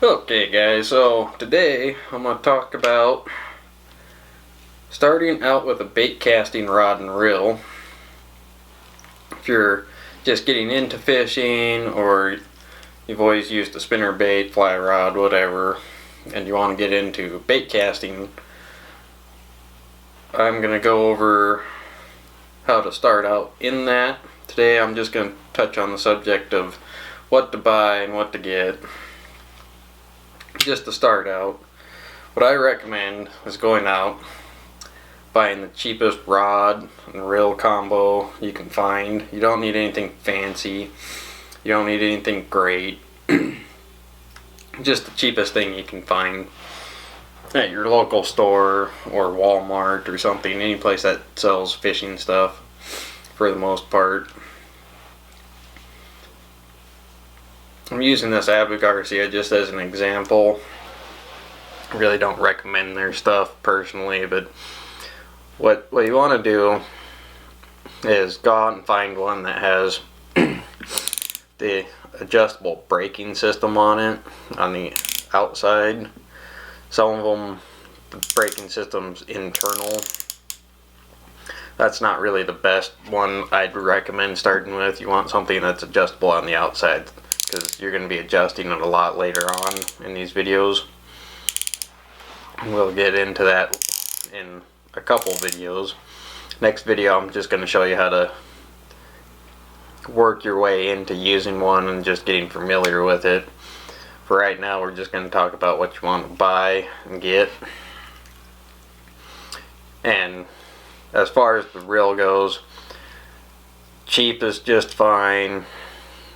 Okay guys, so today I'm going to talk about starting out with a bait casting rod and reel. If you're just getting into fishing, or you've always used a spinner bait, fly rod, whatever, and you want to get into bait casting, I'm going to go over how to start out in that. Today I'm just going to touch on the subject of what to buy and what to get. Just to start out, what I recommend is going out, buying the cheapest rod and reel combo you can find. You don't need anything fancy. You don't need anything great. Just the cheapest thing you can find at your local store or Walmart or something, any place that sells fishing stuff for the most part. I'm using this Abu Garcia just as an example. I really don't recommend their stuff personally, but what you want to do is go out and find one that has the adjustable braking system on it on the outside. Some of them, the braking system's internal. That's not really the best one I'd recommend starting with. You want something that's adjustable on the outside, because you're going to be adjusting it a lot later on in these videos. We'll get into that in a couple videos. Next video I'm just going to show you how to work your way into using one and just getting familiar with it. For right now we're just going to talk about what you want to buy and get. And as far as the reel goes, cheap is just fine.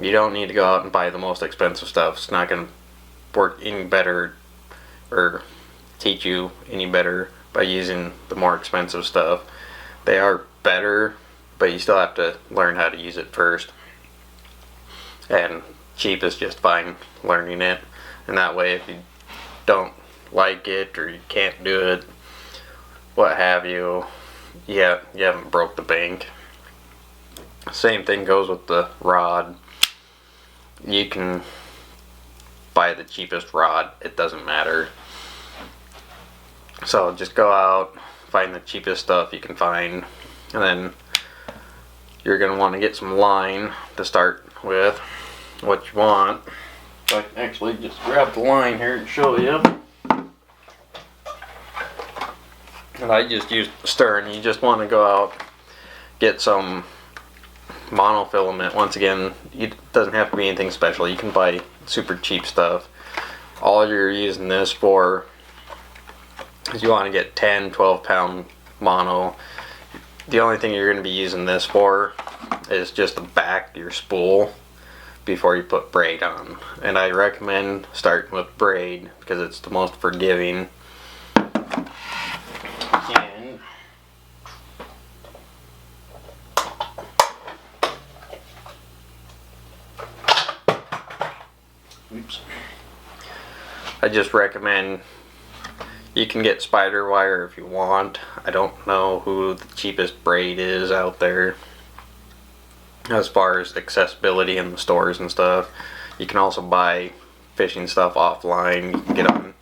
You don't need to go out and buy the most expensive stuff. It's not going to work any better or teach you any better by using the more expensive stuff. They are better, but you still have to learn how to use it first. And cheap is just fine learning it. And that way, if you don't like it or you can't do it, what have you, you haven't broke the bank. Same thing goes with the rod. You can buy the cheapest rod, it doesn't matter. So just go out, find the cheapest stuff you can find, and then you're going to want to get some line to start with. What you want, I can actually just grab the line here and show you. And I just used the stern. You just want to go out, get some monofilament. Once again, it doesn't have to be anything special. You can buy super cheap stuff. All you're using this for is you want to get 10-12 pound mono. The only thing you're going to be using this for is just the back of your spool before you put braid on. And I recommend starting with braid because it's the most forgiving. And I just recommend, you can get spider wire if you want. I don't know who the cheapest braid is out there as far as accessibility in the stores and stuff. You can also buy fishing stuff offline. You can get on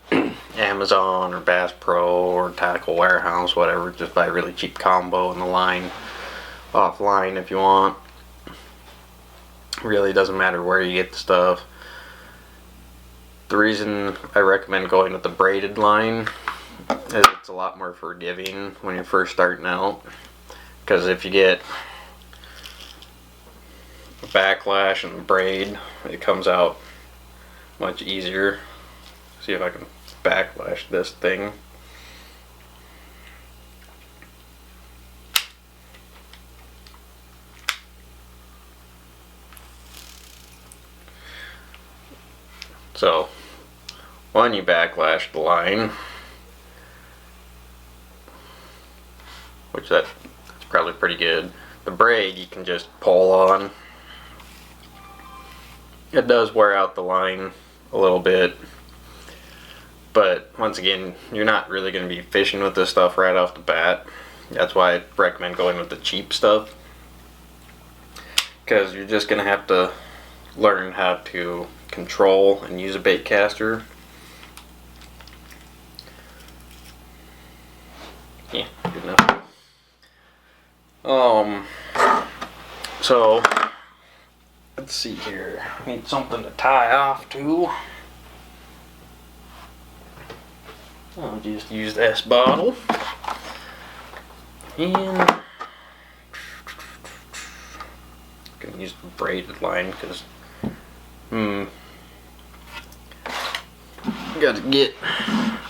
Amazon or Bass Pro or Tackle Warehouse, whatever. Just buy a really cheap combo and the line offline if you want. Really doesn't matter where you get the stuff. The reason I recommend going with the braided line is it's a lot more forgiving when you're first starting out. Because if you get a backlash and braid, it comes out much easier. See if I can backlash this thing. So, when you backlash the line, which that's probably pretty good, the braid you can just pull on. It does wear out the line a little bit, but once again, you're not really going to be fishing with this stuff right off the bat. That's why I recommend going with the cheap stuff, because you're just going to have to learn how to control and use a bait caster. Yeah, good enough. So let's see here. Need something to tie off to. I'll just use this bottle. And I'm gonna use the braided line because gotta get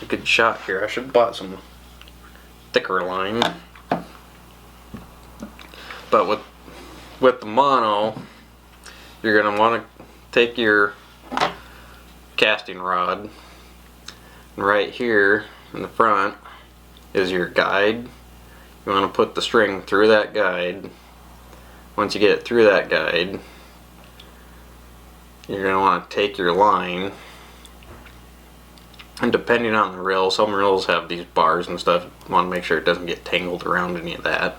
a good shot here. I should have bought some thicker line. But with the mono, you're gonna want to take your casting rod, and right here in the front is your guide. You want to put the string through that guide. Once you get it through that guide, you're going to want to take your line, and depending on the reel, some reels have these bars and stuff. You want to make sure it doesn't get tangled around any of that.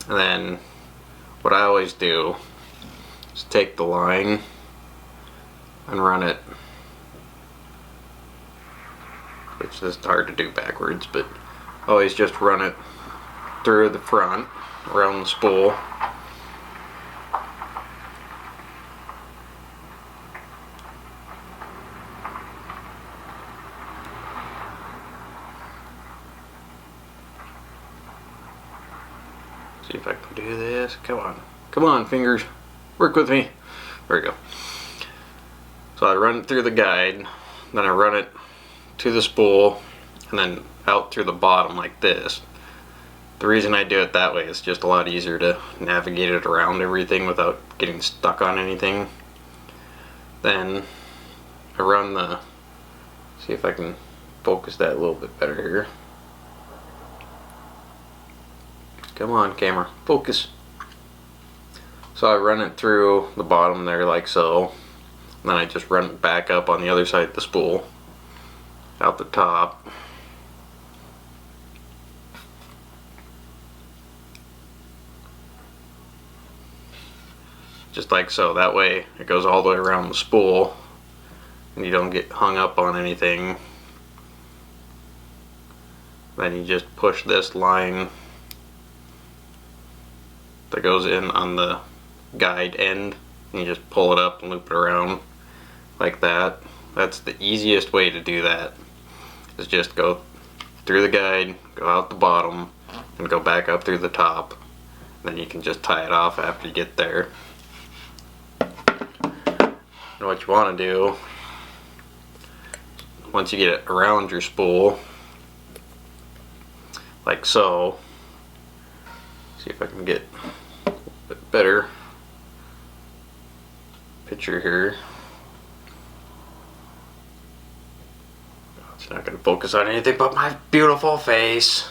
And then what I always do is take the line and run it, which is hard to do backwards, but always just run it through the front, around the spool. See if I can do this. Come on. Come on, fingers. Work with me. There we go. So I run it through the guide, then I run it to the spool, and then out through the bottom like this. The reason I do it that way is just a lot easier to navigate it around everything without getting stuck on anything. Then I run the, see if I can focus that a little bit better here. Come on, camera, focus. So I run it through the bottom there like so. And then I just run it back up on the other side of the spool, out the top. Just like so. That way it goes all the way around the spool and you don't get hung up on anything. Then you just push this line that goes in on the guide end and you just pull it up and loop it around like that. That's the easiest way to do that, is just go through the guide, go out the bottom, and go back up through the top. Then you can just tie it off after you get there. And what you want to do, once you get it around your spool, like so, see if I can get a bit better picture here. It's not going to focus on anything but my beautiful face.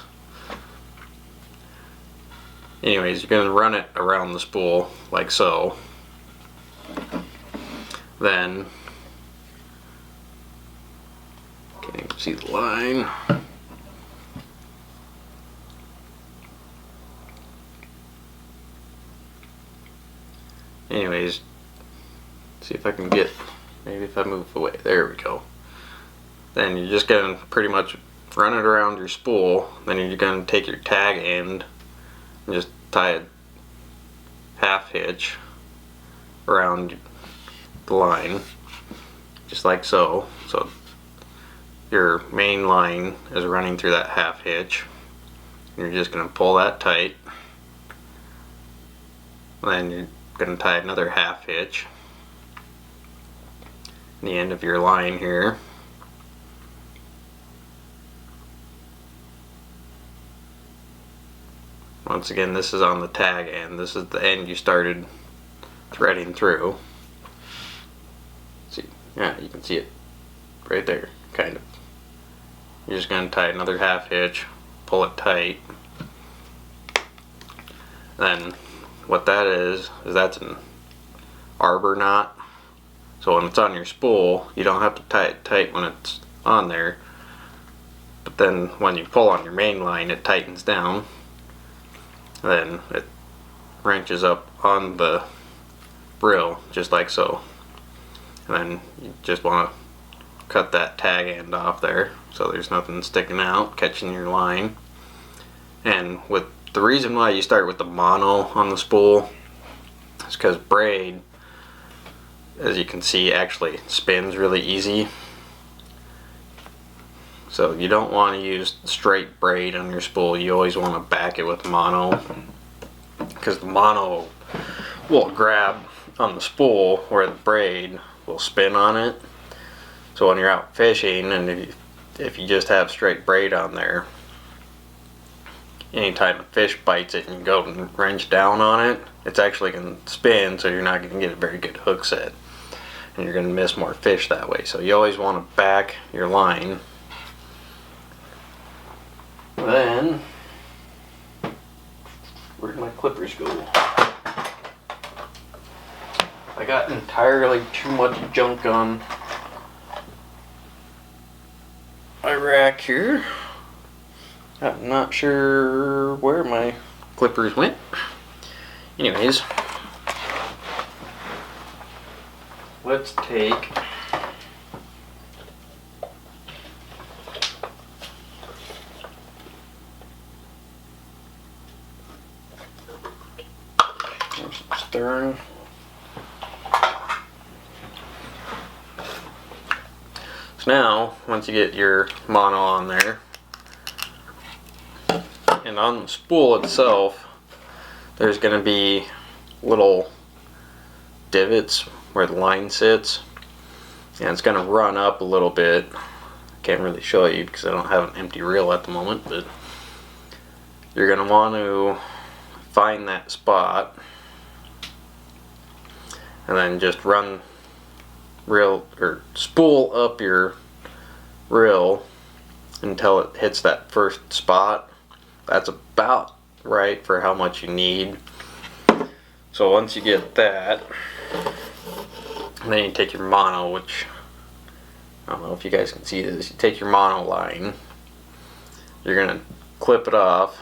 Anyways, you're going to run it around the spool like so. Then, can't even see the line. Anyways, see if I can get, maybe if I move away, there we go. Then you're just going to pretty much run it around your spool. Then you're going to take your tag end and just tie a half hitch around the line, just like so. So your main line is running through that half hitch. You're just going to pull that tight. Then you're going to tie another half hitch in the end of your line here. Once again, this is on the tag end. This is the end you started threading through. See, yeah, you can see it right there, kind of. You're just going to tie another half hitch, pull it tight. Then what that is that's an arbor knot. So when it's on your spool, you don't have to tie it tight when it's on there. But then when you pull on your main line, it tightens down. Then it wrenches up on the reel, just like so. And then you just want to cut that tag end off there so there's nothing sticking out catching your line. And with the reason why you start with the mono on the spool is because braid, as you can see, actually spins really easy. So you don't want to use straight braid on your spool. You always want to back it with mono, because the mono will grab on the spool where the braid will spin on it. So when you're out fishing, and if you just have straight braid on there, anytime a fish bites it and you go and wrench down on it, it's actually going to spin, so you're not going to get a very good hook set, and you're going to miss more fish that way. So you always want to back your line. Then, where'd my clippers go? I got entirely too much junk on my rack here. I'm not sure where my clippers went. Anyways, let's take some stern. So now, once you get your mono on there, and on the spool itself, there's going to be little divots where the line sits, and it's going to run up a little bit. Can't really show you because I don't have an empty reel at the moment, but you're going to want to find that spot and then just run reel or spool up your reel until it hits that first spot. That's about right for how much you need. So once you get that, then you take your mono, which I don't know if you guys can see this. You take your mono line, you're gonna clip it off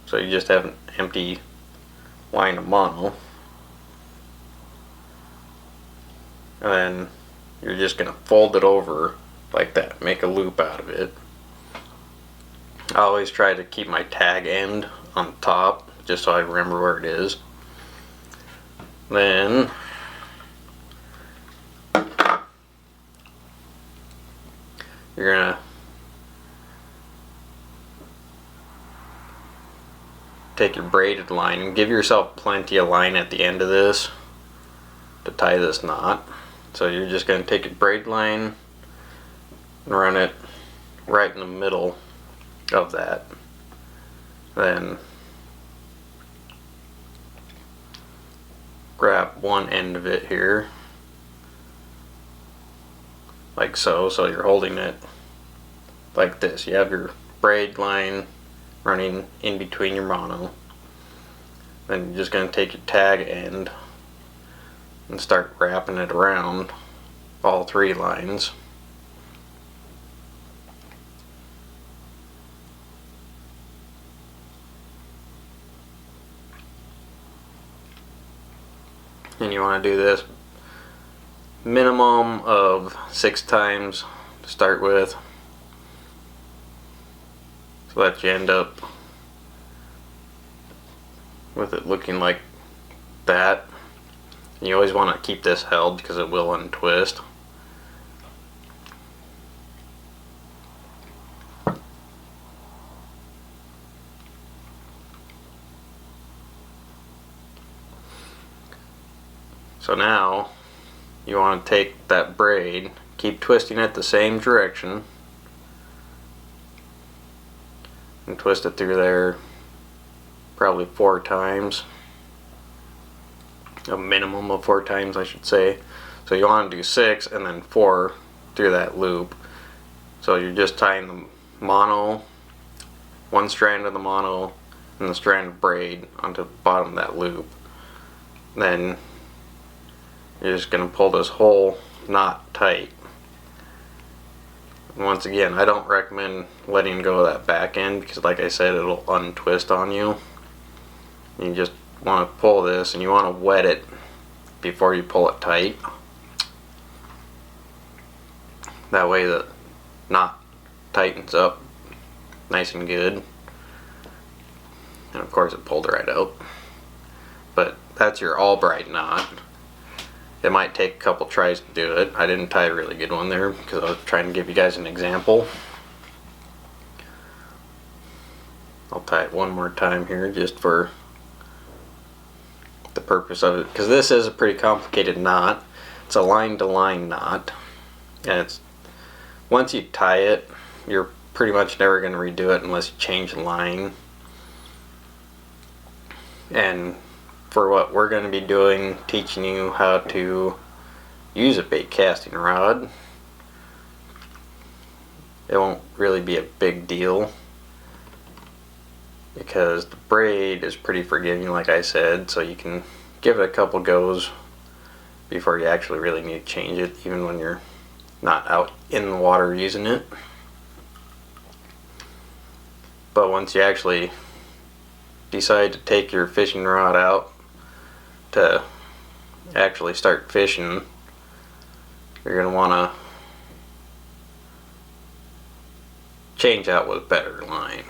so you just have an empty line of mono, and then you're just gonna fold it over like that, make a loop out of it. I always try to keep my tag end on top just so I remember where it is. Then you're gonna take your braided line and give yourself plenty of line at the end of this to tie this knot. So you're just gonna take your braid line and run it right in the middle of that. Then grab one end of it here like so, so you're holding it like this. You have your braid line running in between your mono. Then you're just going to take your tag end and start wrapping it around all three lines. And you want to do this minimum of 6 times to start with, so that you end up with it looking like that. And you always want to keep this held because it will untwist. So now you want to take that braid, keep twisting it the same direction, and twist it through there probably 4 times, a minimum of 4 times I should say. So you want to do 6 and then 4 through that loop. So you're just tying the mono, one strand of the mono and the strand of braid onto the bottom of that loop. Then you're just going to pull this whole knot tight. And once again, I don't recommend letting go of that back end because, like I said, it'll untwist on you. You just want to pull this and you want to wet it before you pull it tight. That way the knot tightens up nice and good. And of course it pulled right out. But that's your Albright knot. It might take a couple tries to do it. I didn't tie a really good one there because I was trying to give you guys an example. I'll tie it one more time here just for the purpose of it, because this is a pretty complicated knot. It's a line-to-line knot, and it's once you tie it, you're pretty much never going to redo it unless you change the line. And for what we're going to be doing, teaching you how to use a bait casting rod, it won't really be a big deal because the braid is pretty forgiving, like I said, so you can give it a couple goes before you actually really need to change it, even when you're not out in the water using it. But once you actually decide to take your fishing rod out to actually start fishing, you're going to want to change out with better line.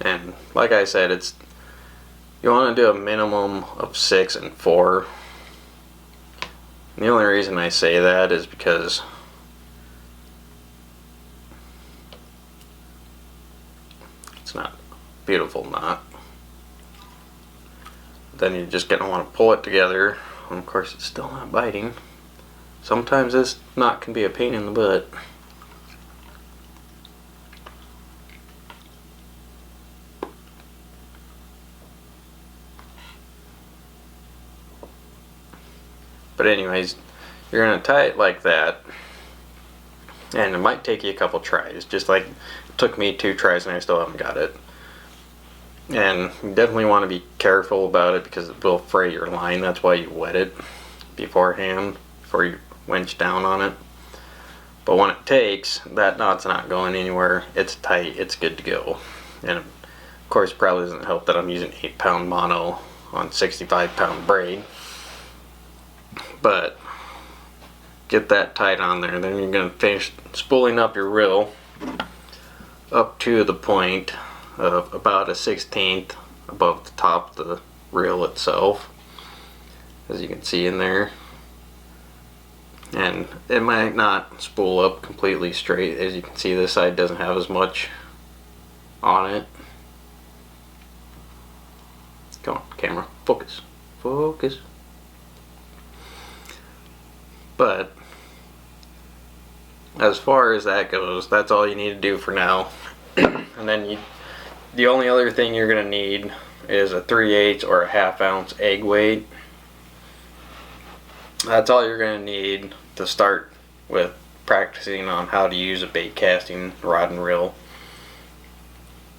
And like I said, you want to do a minimum of 6 and 4. And the only reason I say that is because it's not a beautiful knot. Then you're just going to want to pull it together. And of course it's still not biting. Sometimes this knot can be a pain in the butt. But anyways, you're going to tie it like that, and it might take you a couple tries, just like it took me 2 tries and I still haven't got it. And you definitely want to be careful about it because it will fray your line. That's why you wet it beforehand before you winch down on it. But when it takes, that knot's not going anywhere. It's tight, it's good to go. And of course it probably doesn't help that I'm using 8-pound mono on 65-pound braid. But get that tight on there, then you're going to finish spooling up your reel up to the point of about a 1/16 above the top of the reel itself, as you can see in there. And it might not spool up completely straight. As you can see, this side doesn't have as much on it. Come on, camera, focus, focus. But as far as that goes, that's all you need to do for now. And then the only other thing you're going to need is a 3/8 or a 1/2 ounce egg weight. That's all you're going to need to start with practicing on how to use a bait casting rod and reel.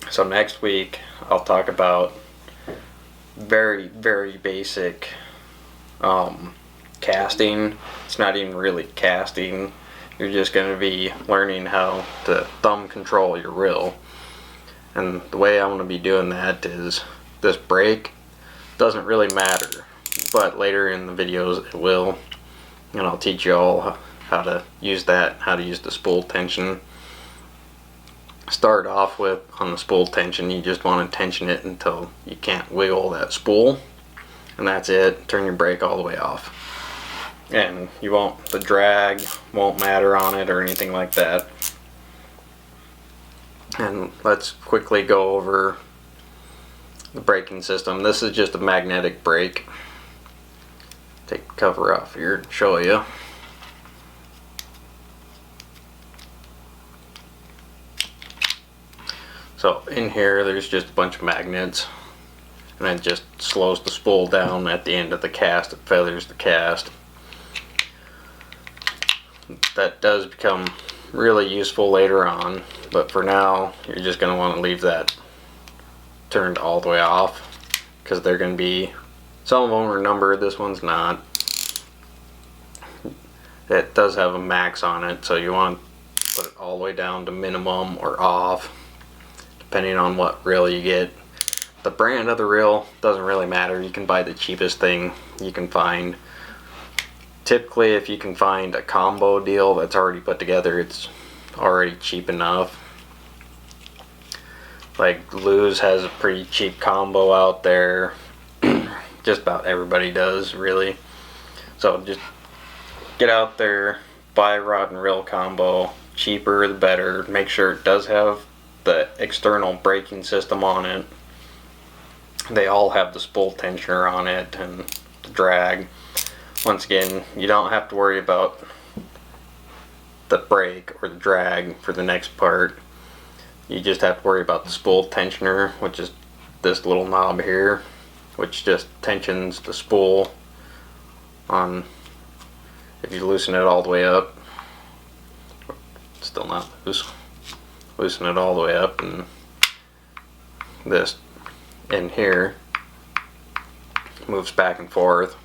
So next week I'll talk about very, very basic casting. It's not even really casting. You're just going to be learning how to thumb control your reel. And the way I'm going to be doing that is this break doesn't really matter, but later in the videos it will, and I'll teach you all how to use that, how to use the spool tension. Start off with, on the spool tension, you just want to tension it until you can't wiggle that spool, and that's it. Turn your brake all the way off, and the drag won't matter on it or anything like that. And let's quickly go over the braking system. This is just a magnetic brake. Take the cover off here and show you. So in here there's just a bunch of magnets, and it just slows the spool down at the end of the cast. It feathers the cast. That does become really useful later on. But for now, you're just going to want to leave that turned all the way off, because they're going to be, some of them are numbered, this one's not. It does have a max on it, so you want to put it all the way down to minimum or off, depending on what reel you get. The brand of the reel doesn't really matter. You can buy the cheapest thing you can find. Typically, if you can find a combo deal that's already put together, it's already cheap enough. Like Lew's has a pretty cheap combo out there. Just about everybody does, really. So just get out there, buy a rod and reel combo. Cheaper the better. Make sure it does have the external braking system on it. They all have the spool tensioner on it and the drag. Once again, you don't have to worry about the brake or the drag for the next part. You just have to worry about the spool tensioner, which is this little knob here, which just tensions the spool on. If you loosen it all the way up, still not loose, loosen it all the way up, and this in here moves back and forth.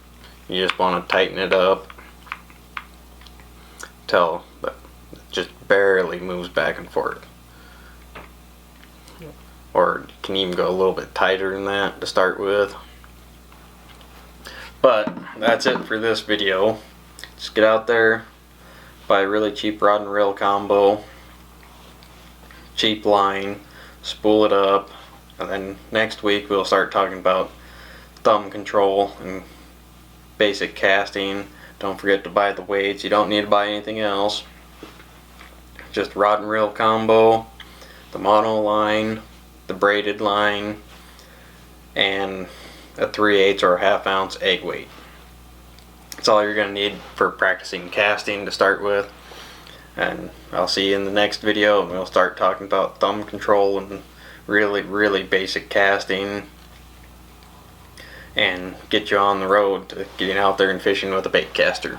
You just want to tighten it up till it just barely moves back and forth, or you can even go a little bit tighter than that to start with. But that's it for this video. Just get out there, buy a really cheap rod and reel combo, cheap line, spool it up, and then next week we'll start talking about thumb control and basic casting. Don't forget to buy the weights. You don't need to buy anything else. Just rod and reel combo, the mono line, the braided line, and a 3/8 or a 1/2 ounce egg weight. That's all you're going to need for practicing casting to start with. And I'll see you in the next video, and we'll start talking about thumb control and really basic casting, and get you on the road to getting out there and fishing with a baitcaster.